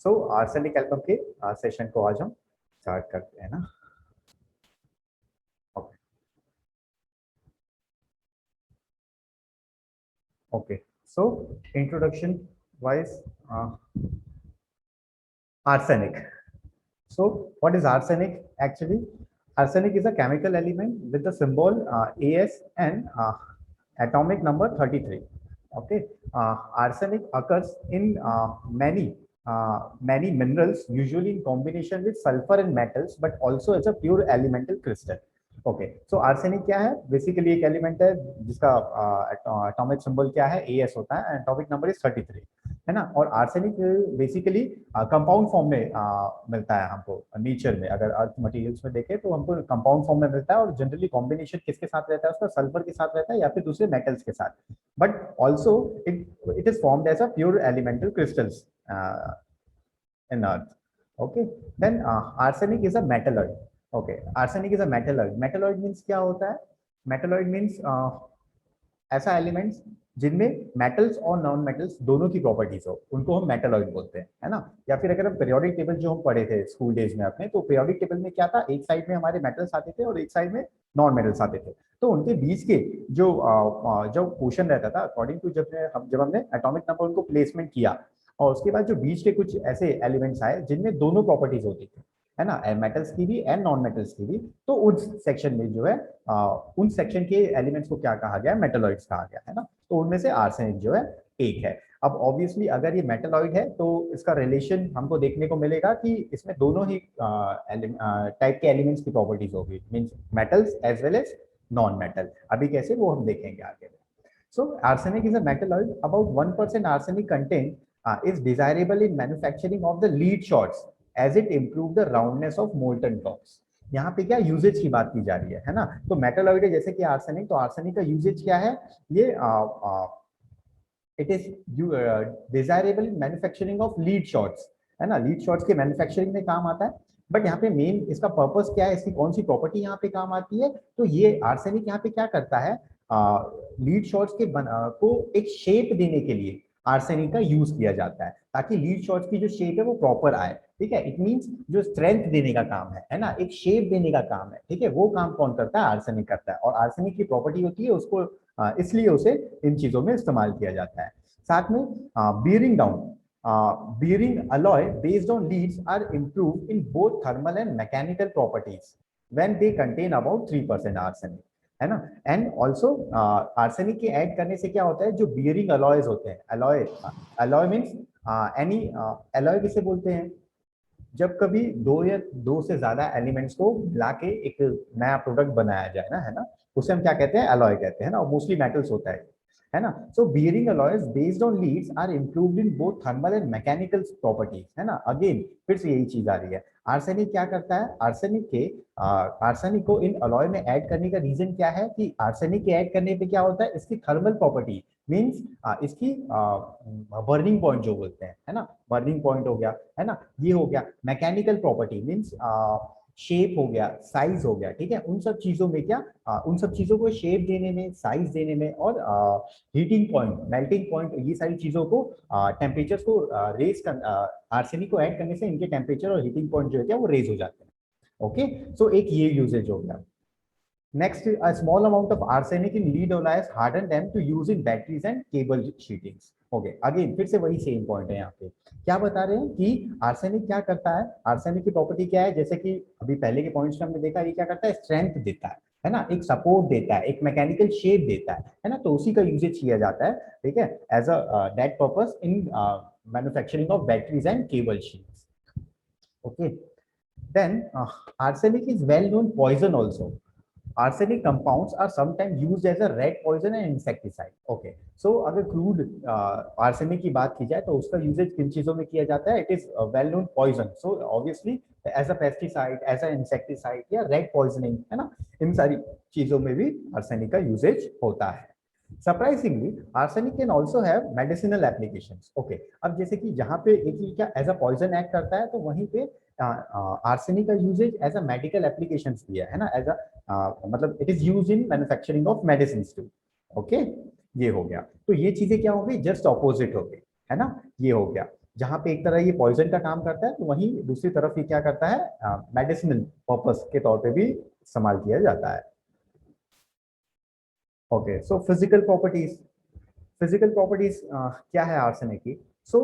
सो arsenic album के session को आज हम स्टार्ट करते हैं ना। Okay okay so introduction wise arsenic. So what is arsenic actually? Arsenic is a chemical element with the symbol As and atomic number 33. Okay, arsenic occurs in many minerals, usually in combination with sulfur and metals, but also as a pure elemental crystal. Okay so arsenic क्या है? Basically एक element है जिसका atomic symbol क्या है? S होता है, atomic number is 33, है ना। और आर्सेनिक बेसिकली कंपाउंड फॉर्म में मिलता है हमको नेचर में। अगर अर्थ मटेरियल्स में देखें तो हमको कंपाउंड फॉर्म में मिलता है, और जनरली कॉम्बिनेशन किसके साथ रहता है? उसका सल्फर के साथ रहता है या फिर दूसरे मेटल्स के साथ, but also it is formed as a pure elemental crystals in earth. Okay, then arsenic is a metalloid. Okay, arsenic is a metalloid. Metalloid means क्या होता है? Metalloid means ऐसा एलिमेंट्स जिनमें मेटल्स और नॉन मेटल्स दोनों की properties हो, उनको हम मेटलॉइड बोलते हैं, है ना। या फिर अगर हम पीरियोडिक टेबल जो हम पढ़े थे स्कूल डेज में अपने, तो पीरियोडिक टेबल में क्या था? एक साइड में हमारे मेटल्स आते थे और एक साइड में नॉन मेटल्स आते थे, तो उनके बीच के जो पोर्शन रहता था अकॉर्डिंग टू जब हमने एटॉमिक नंबर उनको प्लेसमेंट किया, और उसके बाद जो बीच के कुछ ऐसे एलिमेंट्स आए जिनमें दोनों प्रॉपर्टीज होती थी, है ना, मेटल्स की भी एंड नॉन मेटल्स की भी, तो उस सेक्शन में जो है उन सेक्शन के एलिमेंट्स को क्या कहा गया? मेटलॉइड्स कहा गया, है ना। तो उनमें से आर्सेनिक जो है एक है। अब ऑब्वियसली अगर ये मेटलॉइड है तो इसका रिलेशन हमको देखने को मिलेगा कि इसमें दोनों ही टाइप के एलिमेंट्स की प्रॉपर्टीज होगी, means metals as well as non metal. अभी कैसे वो हम देखेंगे आगे। So arsenic is a metalloid. About 1% arsenic content is desirable in manufacturing of the lead shots as it improve the roundness of molten blocks. यहाँ पे क्या usage की बात की जा रही है ना। तो मेटलॉइड है जैसे कि आर्सेनिक, तो आर्सेनिक का यूजेज क्या है? ये it is desirable in manufacturing of lead shots, है ना। लीड शॉट्स के मैन्युफैक्चरिंग में काम आता है, बट यहाँ पे मेन इसका पर्पस क्या है? इसकी कौन सी प्रॉपर्टी यहाँ पे काम आती है? तो ये आर्सेनिक यहाँ पे क्या करता है? लीड शॉट्स के को एक शेप देने के लिए आर्सेनिक का यूज किया जाता है, ताकि लीड शॉट्स की जो शेप है वो प्रॉपर आए। ठीक है, इट मींस जो स्ट्रेंथ देने का काम है ना, एक शेप देने का काम है, ठीक है, वो काम कौन करता है? आर्सेनिक करता है। और आर्सेनिक की प्रॉपर्टी होती है उसको इसलिए उसे इन चीजों में इस्तेमाल किया जाता है। साथ में bearing down bearing alloy based on leads are improved in both thermal and mechanical properties when they contain about 3% arsenic, है ना। एंड ऑल्सो आर्सेनिक के ऐड करने से क्या होता है? जो बियरिंग अलॉयज होते हैं, अलॉय मीन्स एनी अलॉय किसे बोलते हैं? जब कभी दो या दो से ज्यादा एलिमेंट्स को मिला के एक नया प्रोडक्ट बनाया जाए ना, है ना, उसे हम क्या कहते हैं? अलॉय कहते हैं ना। मोस्टली मेटल्स होता है ना। So bearing alloys based on leads are improved in both thermal and mechanical properties, है ना। अगेन फिर से यही चीज आ रही है। आर्सेनिक क्या करता है? आर्सेनिक को इन अलॉय में ऐड करने का रीजन क्या है? कि आर्सेनिक के ऐड करने पे क्या होता है? इसकी थर्मल प्रॉपर्टी मींस इसकी बर्निंग पॉइंट जो बोलते हैं, है ना, बर्निंग पॉइंट हो गया, है ना, ये हो गया। मैकेनिकल प्रॉपर्टी मींस शेप हो गया, साइज हो गया, ठीक है। उन सब चीजों में क्या उन सब चीजों को शेप देने में, साइज देने में, और हीटिंग पॉइंट, मेल्टिंग पॉइंट, ये सारी चीजों को टेम्परेचर को रेज कर आर्सेनिक को ऐड करने से इनके टेम्परेचर और हीटिंग पॉइंट जो है क्या वो रेज हो जाते हैं। ओके, सो एक ये यूजेज हो गया। Next, a small amount of arsenic in lead alloys harden them to use in batteries and cable sheetings. Okay, again फिर से वही सेम पॉइंट है। यहाँ पे क्या बता रहे हैं कि आर्सेनिक क्या करता है? आर्सेनिक की प्रॉपर्टी क्या है? जैसे कि अभी पहले के पॉइंट्स में हमने देखा, ये क्या करता है? स्ट्रेंथ देता है ना, एक सपोर्ट देता है, एक मैकेनिकल शेप देता है ना। तो उसी का यूजेज किया जाता है, ठीक है, as a that purpose in manufacturing of batteries and cable sheets. Okay, then arsenic is well known poison also. Arsenic compounds are sometimes used as a rat poison and insecticide. Okay, so अगर crude arsenic की बात की जाए तो उसका usage किन चीजों में किया जाता है? It is well known poison, so obviously as a pesticide, as a insecticide या रेड पॉइजनिंग, है ना। इन सारी चीजों में भी आर्सेनिक का यूजेज होता है। Surprisingly arsenic can also have medicinal applications. Okay, अब जैसे कि जहाँ पे एक ही क्या एज अ पॉइजन एक्ट करता है, तो वहीं पे आर्सेनिक का usage as a medical applications भी है ना, एज अ मतलब it is use in manufacturing of medicine too. Okay, ये हो गया। तो ये चीजें क्या हो गई? जस्ट ऑपोजिट हो गई, है ना, ये हो गया। जहाँ पे एक तरह ये पॉइजन का काम करता है, तो वहीं दूसरी तरफ ये क्या करता है, मेडिसिनल पर्पस के तौर पे भी इस्तेमाल किया जाता है। ओके, सो फिजिकल प्रॉपर्टीज क्या है आर्सेनिक की। सो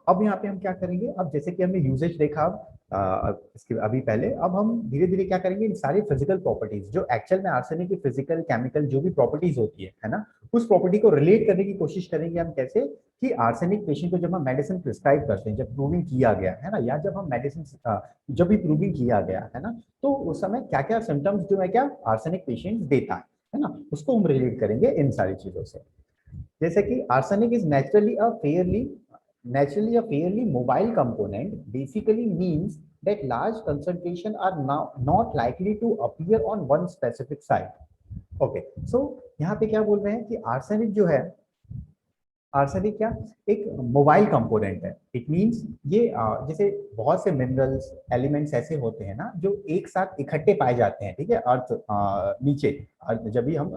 अब यहाँ पे हम क्या करेंगे, अब जैसे कि हमने यूजेज देखा, इसके अभी पहले, अब हम धीरे धीरे क्या करेंगे, इन सारी फिजिकल प्रॉपर्टीज जो एक्चुअल में आर्सेनिक की फिजिकल केमिकल जो भी प्रॉपर्टीज होती है ना, उस प्रॉपर्टी को रिलेट करने की कोशिश करेंगे हम कैसे, कि आर्सेनिक पेशेंट को जब हम मेडिसिन प्रिस्क्राइब करते हैं, जब प्रूविंग किया गया है ना, या जब हम मेडिसिन जब भी प्रूविंग किया गया है ना, तो उस समय क्या क्या सिम्टम्स जो है क्या आर्सेनिक पेशेंट देता है ना, उसको हम रिलेट करेंगे इन सारी चीजों से। जैसे कि arsenic is naturally a fairly mobile component, basically means that large concentration are now not likely to appear on one specific site. Okay, so यहाँ पे क्या बोल रहे हैं कि आर्सेनिक जो है, आर्सेनिक क्या एक मोबाइल कंपोनेंट है। इट मींस ये जैसे बहुत से मिनरल्स एलिमेंट्स ऐसे होते हैं ना जो एक साथ इकट्ठे पाए जाते हैं, ठीक है, अर्थ नीचे अर्थ जब भी हम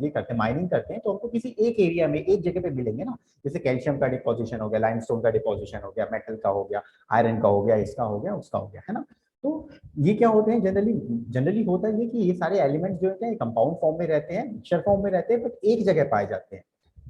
ये करते हैं माइनिंग करते हैं, तो हमको किसी एक एरिया में एक जगह पे मिलेंगे ना, जैसे कैल्शियम का डिपोजिशन हो गया, लाइमस्टोन का डिपोजिशन हो गया, मेटल का हो गया, आयरन का हो गया, इसका हो गया, उसका हो गया, है ना। तो ये क्या होते हैं, जनरली जनरली होता है ये कि ये सारे एलिमेंट्स जो है कंपाउंड फॉर्म में रहते हैं, मिक्सचर फॉर्म में रहते हैं, बट एक जगह पाए जाते हैं,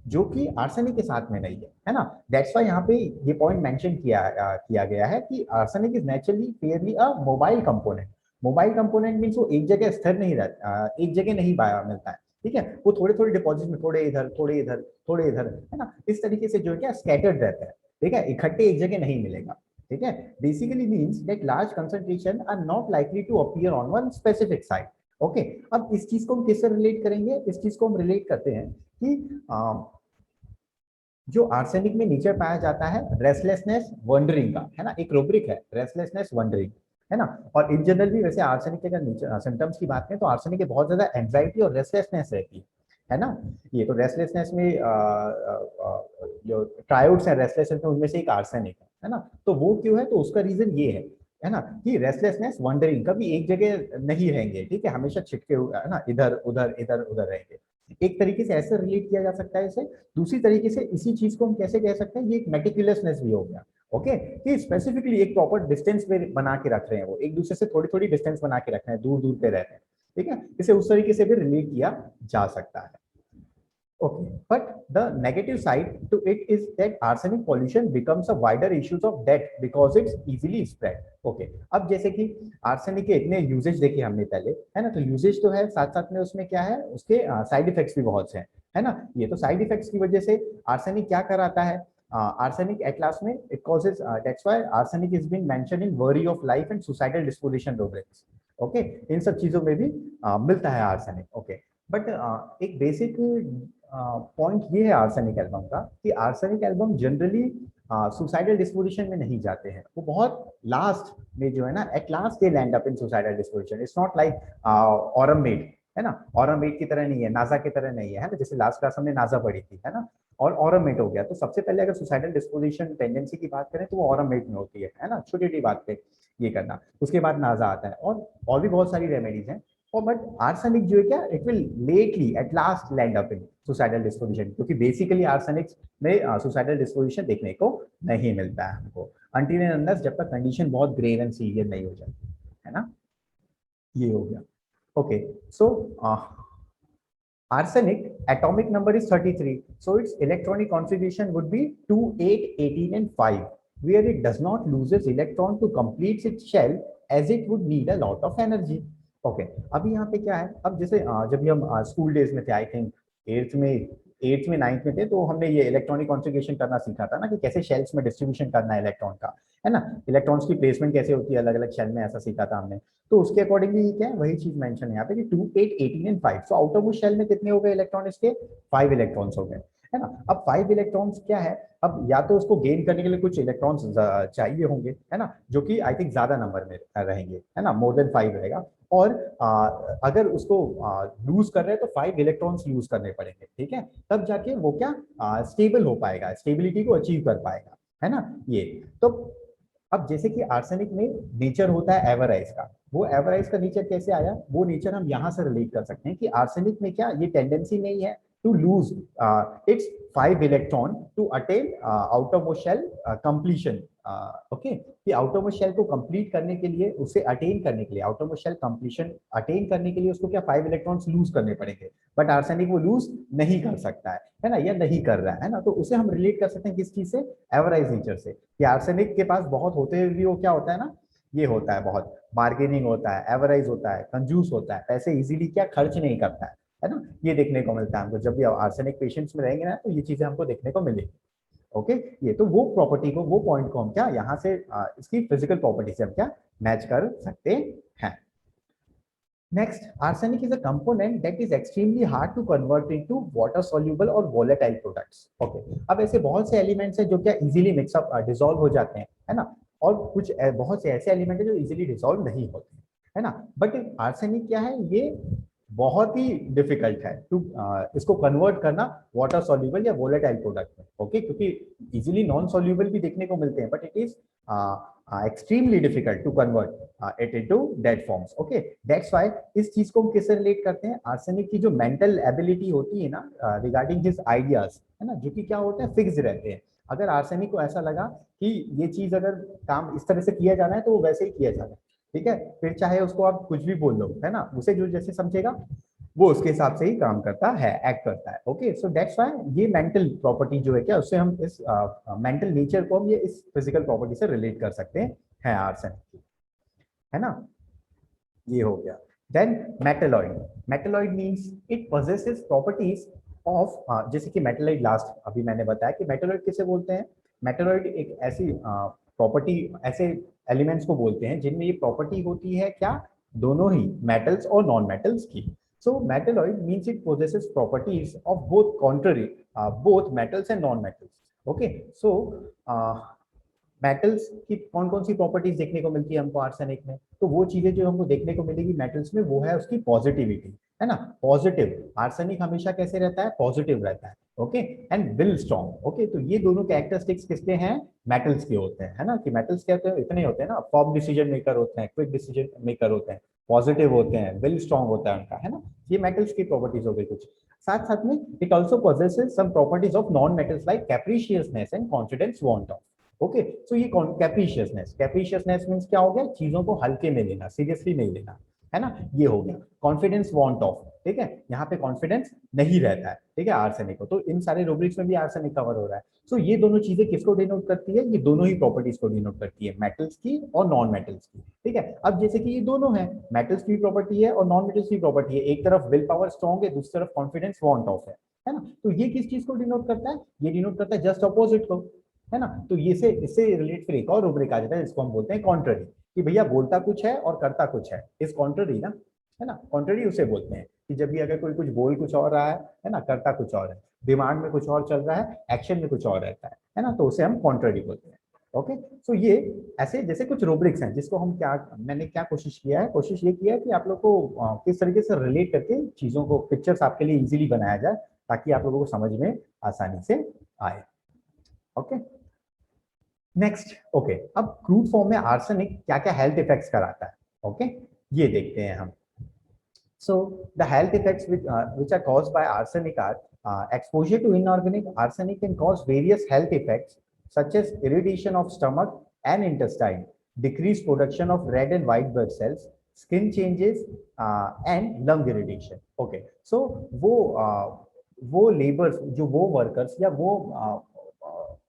जो कि आर्सेनिक के साथ में नहीं है ना। दैट्स व्हाई यहाँ पे ये पॉइंट मेंशन किया गया है कि arsenic is naturally Fairlie a mobile component. Mobile component means वो एक जगह स्थिर नहीं रहता, एक जगह नहीं मिलता है, ठीक है, वो थोड़े थोड़े डिपॉजिट में, थोड़े इधर थोड़े इधर थोड़े इधर, है ना, इस तरीके से जो है क्या स्कैटर्ड रहता है, ठीक है, इकट्ठे एक जगह नहीं मिलेगा, ठीक है। Basically means that large concentration are not likely to appear on one specific site. Okay, अब इस चीज को हम किससे रिलेट करेंगे, इस चीज को हम रिलेट करते हैं कि जो आर्सेनिक में नेचर पाया जाता है रेस्टलेसनेस वंडरिंग का, है ना, एक रूब्रिक है रेस्टलेसनेस वंडरिंग, है ना। और इन जनरल भी वैसे आर्सेनिक के अगर सिम्टम्स की बात करें तो आर्सेनिक के बहुत ज्यादा एंजाइटी और रेस्टलेसनेस रहती है ना। ये तो रेस्टलेसनेस में जो ट्रायोड्स हैं रेस्टलेसनेस में, उनमें से एक आर्सेनिक है ना। तो वो क्यों है, तो उसका रीजन ये है ना, कि रेस्टलेसनेस वंडरिंग, कभी एक जगह नहीं रहेंगे, ठीक है, हमेशा छिटके हुए, है ना, इधर उधर इधर उधर रहेंगे। एक तरीके से ऐसे रिलेट किया जा सकता है इसे। दूसरी तरीके से इसी चीज को हम कैसे कह सकते हैं, ये एक मेटिकुलसनेस भी हो गया, ओके, कि स्पेसिफिकली एक प्रॉपर डिस्टेंस पे बना के रख रहे हैं, वो एक दूसरे से थोड़ी थोड़ी डिस्टेंस बना के रख रहे हैं, दूर दूर पे रह रहे हैं, ठीक है, इसे उस तरीके से भी रिलेट किया जा सकता है। Okay, but the negative side to it is that arsenic pollution becomes a wider issue of death because it's easily spread. Okay, अब जैसे कि आर्सेनिक के इतने यूजेज देखे हमने पहले, है ना, तो यूजेज तो है, साथ साथ में उसमें क्या है, उसके साइड इफेक्ट्स भी बहुत से हैं, है ना। ये तो साइड इफेक्ट्स की वजह से आर्सेनिक क्या कराता है, आर्सेनिक एट लास्ट में it causes, that's why arsenic is been mention in weary of life and suicidal disposition rubrics. Okay, इन सब चीजों में भी मिलता है आर्सेनिक। ओके, बट एक बेसिक पॉइंट ये है आर्सेनिक एल्बम का, कि arsenic album generally suicidal disposition में नहीं जाते हैं, वो बहुत लास्ट में जो है ना, at last they land up in suicidal disposition. It's not like aurum met, है ना, ऑरमेट की तरह नहीं है, नासा की तरह नहीं है ना, जैसे लास्ट क्लास हमने नासा पढ़ी थी, है ना, और ऑरमेट हो गया, तो सबसे पहले अगर सुसाइडल डिस्पोजिशन टेंडेंसी की बात करें तो वो ऑरमेट में होती है ना, छोटी छोटी बात पे ये करना, उसके बाद नासा आता है, और भी बहुत सारी रेमेडीज हैं। और बट आर्सेनिक जो है क्या, it will lately at last land up in suicidal disposition, क्योंकि बेसिकली आर्सेनिक में सुसाइडल डिस्पोजिशन देखने को नहीं मिलता है हमको, अनटिल एंड अनलेस जब तक कंडीशन बहुत ग्रेव एंड सीवियर नहीं हो जाती, है ना। ये हो गया। Okay, so arsenic atomic number is 33, so its electronic configuration would be 2, 8, 18 and 5, where it does not loses electron to complete its shell as it would need a lot of energy. Okay, अभी यहाँ पे क्या है, अब जैसे जब भी हम स्कूल डेज में थे, आई थिंक एट्थ में नाइन्थ में थे, तो हमने ये इलेक्ट्रॉनिक कॉन्फ़िगरेशन करना सीखा था ना, कि कैसे शेल्स में डिस्ट्रीब्यूशन करना है इलेक्ट्रॉन का, है ना, इलेक्ट्रॉन्स की प्लेसमेंट कैसे होती है अलग अलग शेल में, ऐसा सीखा था हमने। तो उसके अकॉर्डिंगली क्या है, वही चीज मेंशन है यहाँ पे कि 2, 8, 18 एंड 5, सो आउट ऑफ उस शेल में कितने हो गए इलेक्ट्रॉन, इसके 5 इलेक्ट्रॉन्स हो गए, है ना। अब 5 इलेक्ट्रॉन्स क्या है, अब या तो उसको गेन करने के लिए कुछ इलेक्ट्रॉन्स चाहिए होंगे, है ना, जो कि आई थिंक ज्यादा नंबर में रहेंगे, है ना, मोर देन 5 रहेगा, और अगर उसको लूज कर रहे हैं तो 5 इलेक्ट्रॉन्स यूज करने पड़ेंगे, ठीक है, तब जाके वो क्या स्टेबल हो पाएगा, स्टेबिलिटी को अचीव कर पाएगा, है ना। ये तो अब जैसे कि आर्सेनिक में नेचर होता है एवराइज का, वो एवराइज का नेचर कैसे आया, वो नेचर हम यहाँ से रिलेट कर सकते हैं कि आर्सेनिक में क्या ये टेंडेंसी नहीं है to lose its 5 electron to attain outermost shell completion. Okay, कि outermost shell को कंप्लीट करने के लिए, उसे अटेन करने के लिए, outermost shell completion अटेन करने के लिए उसको क्या 5 इलेक्ट्रॉन्स लूज करने पड़ेंगे, बट आर्सेनिक वो लूज नहीं कर सकता है ना, या नहीं कर रहा है ना। तो उसे हम रिलेट कर सकते हैं किस चीज से, एवरेज नेचर से, कि आर्सेनिक के पास बहुत होते हुए भी वो क्या होता है ना, ये होता है बहुत बार्गेनिंग होता है, एवरेज होता है, कंजूस होता है, पैसे इजीली क्या खर्च नहीं करता है ना। ये देखने को मिलता है हमको जब भी आर्सेनिक पेशेंट्स में रहेंगे ना, तो ये चीजें हमको देखने को मिलेगी। ओके, ये तो वो प्रॉपर्टी को, वो पॉइंट को हम क्या यहाँ से इसकी फिजिकल प्रॉपर्टी से हम क्या मैच कर सकते हैं। Next, arsenic is a component that is extremely hard to convert into water soluble or volatile products. Okay, अब ऐसे बहुत से एलिमेंट्स हैं जो क्या इजीली मिक्सअप डिसॉल्व हो जाते हैं, है ना, और कुछ बहुत से ऐसे एलिमेंट हैं जो इजीली डिसॉल्व नहीं होते, है ना। बट आर्सेनिक क्या है, ये बहुत ही डिफिकल्ट है टू इसको कन्वर्ट करना वाटर सॉल्यूबल या वोलेटाइल प्रोडक्ट में। ओके, क्योंकि इजीली नॉन सॉल्यूबल भी देखने को मिलते हैं, but it is extremely difficult to convert it into dead forms. Okay, that's why इस चीज को हम किससे रिलेट करते हैं, आर्सेनिक की जो मेंटल एबिलिटी होती है ना रिगार्डिंग हिज आइडियाज, है ना, जो कि क्या होते हैं, फिक्स रहते हैं। अगर आर्सेनिक को ऐसा लगा कि ये चीज अगर काम इस तरह से किया जाना है तो वो वैसे ही किया जाना है, ठीक है, फिर चाहे उसको आप कुछ भी बोल लो, है ना, उसे जो जैसे समझेगा वो उसके हिसाब से ही काम करता है, एक्ट करता है। ओके, सो दैट्स व्हाई ये मेंटल प्रॉपर्टी जो है क्या, उससे हम इस मेंटल नेचर को हम ये इस फिजिकल प्रॉपर्टी से रिलेट कर सकते हैं आर्सेनिक की, है ना। ये हो गया। Then metalloid, metalloid means it possesses properties of, जैसे कि मेटलॉइड लास्ट अभी मैंने बताया कि मेटलॉइड किसे बोलते हैं, मेटलॉइड एक ऐसी प्रॉपर्टी, ऐसे एलिमेंट्स को बोलते हैं जिनमें ये प्रॉपर्टी होती है क्या, दोनों ही मेटल्स और नॉन मेटल्स की। So metalloid means it possesses properties of both contrary, both metals and non-metals. Okay, so metals की कौन कौन सी प्रॉपर्टीज देखने को मिलती है हमको आर्सेनिक में, तो वो चीजें जो हमको देखने को मिलेगी मेटल्स में वो है उसकी पॉजिटिविटी, है ना, पॉजिटिव। आर्सेनिक हमेशा कैसे रहता है, पॉजिटिव रहता है। Okay, and will strong. Okay, तो ये दोनों कैरेक्टरिस्टिक्स किसके हैं, मेटल्स के होते हैं, है ना, कि मेटल्स क्या होते हैं, इतने होते हैं ना, फॉर्म डिसीजन मेकर होते हैं, क्विक डिसीजन मेकर होते हैं, पॉजिटिव होते हैं, विल स्ट्रॉन्ग होता है उनका, है ना। ये मेटल्स की प्रॉपर्टीज हो गई कुछ। साथ साथ में it also possesses some properties of non metals like capriciousness and confidence want of. Okay, so ये कैप्रिशियसनेस, कैप्रिशियसनेस मींस क्या हो गया, चीजों को हल्के में लेना, सीरियसली नहीं लेना, है ना, ये हो गया। कॉन्फिडेंस वांट ऑफ, ठीक है, यहाँ पे कॉन्फिडेंस नहीं रहता है, ठीक है, आर्सेनिक को। तो इन सारे रूब्रिक्स में भी आर्सेनिक कवर हो रहा है। सो ये दोनों चीजें किसको डिनोट करती है, ये दोनों ही प्रॉपर्टीज को डिनोट करती है, मेटल्स की और नॉन मेटल्स की, ठीक है। अब जैसे कि ये दोनों है, मेटल्स की प्रॉपर्टी है और नॉन मेटल्स की प्रॉपर्टी है, एक तरफ विल पावर स्ट्रॉन्ग है, दूसरी तरफ कॉन्फिडेंस वांट ऑफ है ना। तो ये किस चीज को डिनोट करता है, ये डिनोट करता है जस्ट अपोजिट को, है ना। तो ये से इससे रिलेट फिर एक और रूब्रिक आ जाता है जिसको हम बोलते हैं कॉन्ट्ररी, कि भैया बोलता कुछ है और करता कुछ है, इस कॉन्ट्ररी ना, है ना, कॉन्ट्ररी उसे बोलते हैं कि जब भी अगर कोई कुछ बोल कुछ और रहा है ना, करता कुछ और है, दिमाग में कुछ और चल रहा है, एक्शन में कुछ और रहता है ना, तो उसे हम कॉन्ट्ररी बोलते हैं। ओके, सो ये ऐसे जैसे कुछ रूब्रिक्स हैं जिसको हम क्या, मैंने क्या कोशिश किया है, कोशिश ये किया है कि आप लोग को किस तरीके से रिलेट करके चीजों को, पिक्चर्स आपके लिए इजीली बनाया जाए ताकि आप लोगों को समझ में आसानी से आए। Okay, next. ओके, अब क्रूड फॉर्म में आर्सेनिक क्या क्या हेल्थ इफेक्ट्स कराता है, ओके, ये देखते हैं हम। So the health effects which are caused by arsenic are exposure to inorganic arsenic can cause various health effects such as irritation of stomach and intestine, decreased production of red and white blood cells, skin changes and lung irritation. Okay, so वो labours, जो वो workers या वो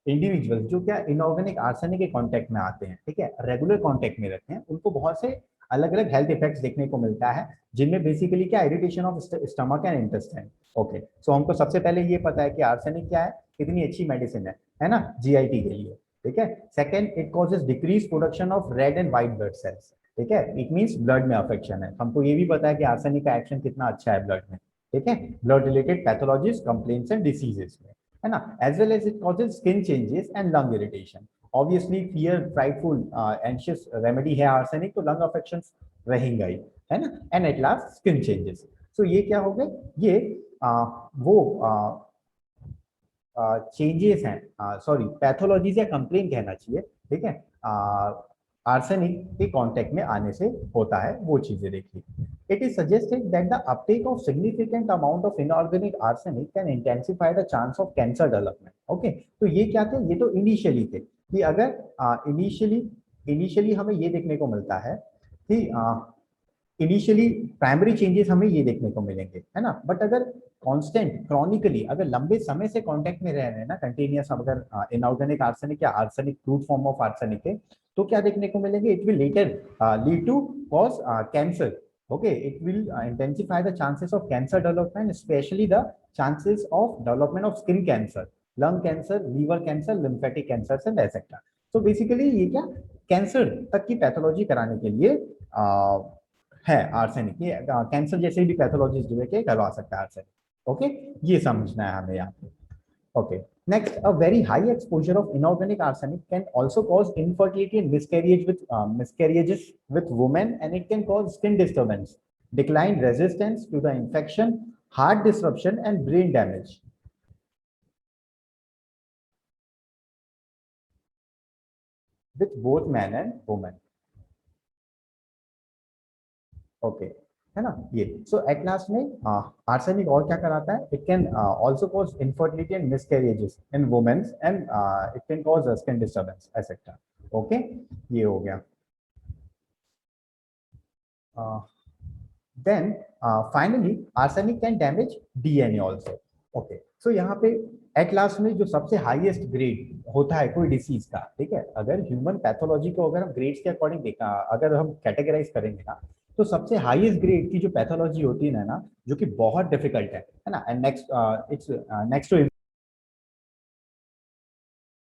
individuals जो क्या inorganic arsenic के contact में आते हैं, ठीक है, रेगुलर कांटेक्ट में रहते हैं, उनको बहुत से अलग अलग हेल्थ इफेक्ट्स देखने को मिलता है, जिनमें बेसिकली क्या, irritation of stomach and intestine. Okay, so हमको सबसे पहले ये पता है कि आर्सेनिक क्या है, कितनी अच्छी मेडिसिन है ना, जीआईटी के लिए, ठीक है। Second, it causes decrease production of red and white blood cells, ठीक है, इट मींस ब्लड में अफेक्शन है। हमको ये भी पता है कि आर्सेनिक का एक्शन कितना अच्छा है ब्लड में, ठीक है, blood related pathologies, complaints and diseases में, है ना, as well as it causes skin changes and lung irritation. Obviously fear, frightful, anxious remedy है आर्सेनिक, तो लंग अफेक्शंस रहेंगे ही, है ना, and at last skin changes. So ये क्या हो गए, ये वो चेंजेस हैं, सॉरी पैथोलॉजीज या कंप्लेन कहना चाहिए, ठीक है, आर्सेनिक के कांटेक्ट में आने से होता है, वो चीजें देखिए। It is suggested that the Uptake of significant amount of inorganic arsenic can intensify the chance of cancer development. Okay, तो ये क्या थे, ये तो इनिशियली थे कि अगर इनिशियली इनिशियली हमें ये देखने को मिलता है कि इनिशियली प्राइमरी चेंजेस हमें ये देखने को मिलेंगे, है ना। बट अगर कांस्टेंट क्रॉनिकली अगर लंबे समय से कांटेक्ट में रह रहे हैं ना, कंटिन्यूअस, अगर इनऑर्गेनिक आर्सेनिक या arsenic crude form of arsenic है, तो क्या देखने को मिलेंगे, it will later lead to cause cancer. Okay, it will intensify the chances of cancer development, especially the chances of development of skin cancer, lung cancer, liver cancer, lymphatic cancer and et cetera. तो basically ये क्या, cancer तक की pathology कराने के लिए है arsenic, ये कैंसर जैसे भी पैथोलॉजी जो है कि करवा सकता है आर्सेनिक। ओके, ये समझना है हमें यहाँ पे। Okay, next, a very high exposure of inorganic arsenic can also cause infertility and miscarriages with women, and it can cause skin disturbance, decline resistance to the infection, heart disruption, and brain damage with both men and women. Okay, है ना ये। So at last में arsenic और क्या कराता है, it can also cause infertility and miscarriages in womens, and it can cause skin disturbance etcetera. Okay, ये हो गया। Then finally arsenic can damage DNA also. Okay, so यहाँ पे एट लास्ट में जो सबसे हाईएस्ट ग्रेड होता है कोई डिसीज का, ठीक है, अगर ह्यूमन पैथोलॉजी को अगर हम ग्रेड्स के अकॉर्डिंग देखा, अगर हम कैटेगराइज करेंगे ना, तो सबसे हाईएस्ट ग्रेड की जो पैथोलॉजी होती है ना, जो कि बहुत डिफिकल्ट है ना, and next it's next to